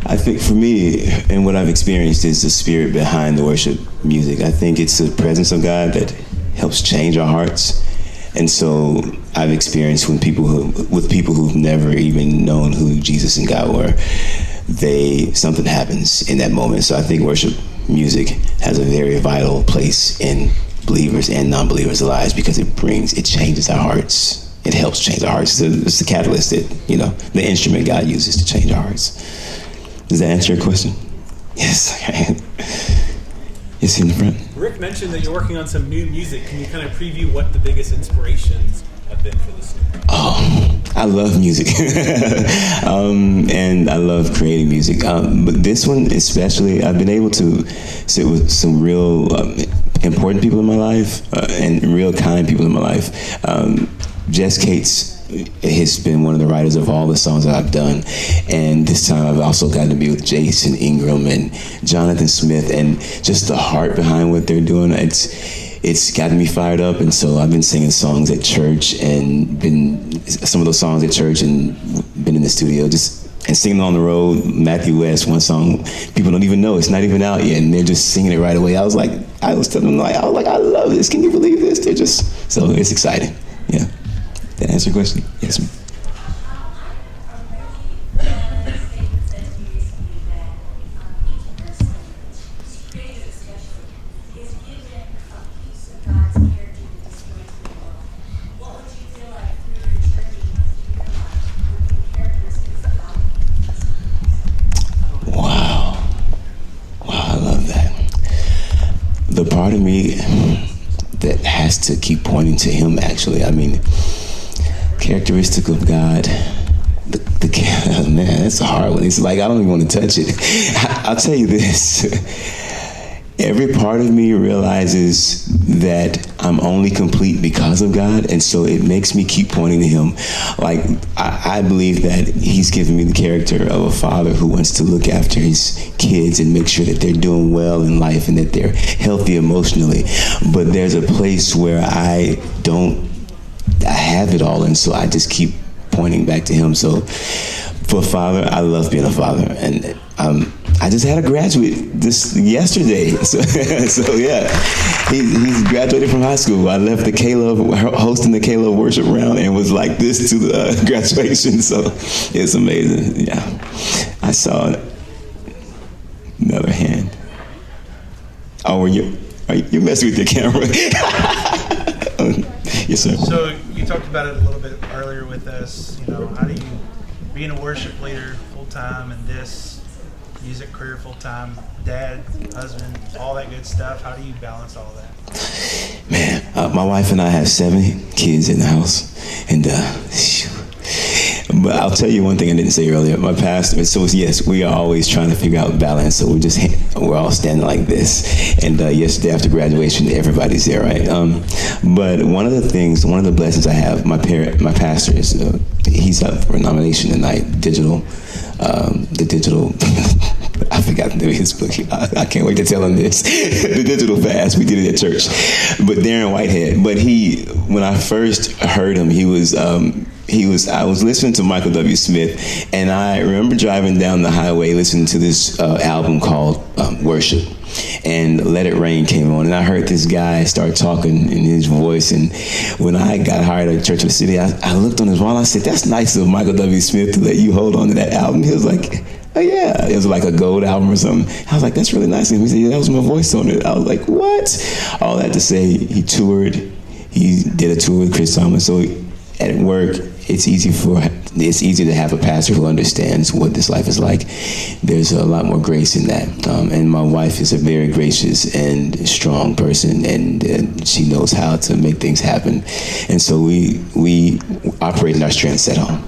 I think for me, and what I've experienced is the spirit behind the worship music. I think it's the presence of God that helps change our hearts. And so I've experienced with people who've never even known who Jesus and God were, something happens in that moment. So I think worship music has a very vital place in believers and non-believers' lives because it changes our hearts. It helps change our hearts. It's the catalyst that, the instrument God uses to change our hearts. Does that answer your question? Yes. Yes, in the front. Rick mentioned that you're working on some new music. Can you kind of preview what the biggest inspirations have been for this? Oh, I love music. And I love creating music. But this one especially, I've been able to sit with some real important people in my life and real kind people in my life. Jess Cates has been one of the writers of all the songs that I've done, and this time I've also gotten to be with Jason Ingram and Jonathan Smith, and just the heart behind what they're doing. It's gotten me fired up, and so I've been singing songs at church and been in the studio and singing on the road. Matthew West, one song people don't even know, it's not even out yet, and they're just singing it right away. I was telling them I love this. Can you believe this? So it's exciting. Yeah. That answer your question? Yes, ma'am. Wow, I love that. The part of me that has to keep pointing to him, actually, characteristic of God, man, that's a hard one. It's like I don't even want to touch it. I'll tell you this. Every part of me realizes that I'm only complete because of God, and so it makes me keep pointing to him. Like, I believe that he's given me the character of a father who wants to look after his kids and make sure that they're doing well in life and that they're healthy emotionally. But there's a place where I have it all, and so I just keep pointing back to him. So for a father, I love being a father, and I just had a graduate yesterday. So yeah, he's graduated from high school. I left hosting the K-Love worship round and was like this to the graduation. So it's amazing. Yeah, I saw another hand. Oh, you messing with your camera? Yes, sir. So you talked about it a little bit earlier with us. How do you, being a worship leader full time and this music career full time, dad, husband, all that good stuff? How do you balance all that? Man, my wife and I have 7 kids in the house, and but I'll tell you one thing I didn't say earlier. My pastor, so yes, we are always trying to figure out balance. So we're all standing like this. And yesterday after graduation, everybody's there, right? But one of the blessings I have, my pastor is, he's up for a nomination tonight, the digital, I forgot the name of his book. I can't wait to tell him this. The Digital Fast, we did it at church. But Darren Whitehead, when I first heard him, I was listening to Michael W. Smith, and I remember driving down the highway listening to this album called Worship, and Let It Rain came on, and I heard this guy start talking in his voice, and when I got hired at Church of the City, I looked on his wall, I said, that's nice of Michael W. Smith to let you hold on to that album. He was like, oh yeah, it was like a gold album or something. I was like, that's really nice. And he said, yeah, that was my voice on it. I was like, what? All that to say, he did a tour with Chris Thomas, so at work, it's easy to have a pastor who understands what this life is like. There's a lot more grace in that. And my wife is a very gracious and strong person, and she knows how to make things happen. And so we operate in our strengths at home.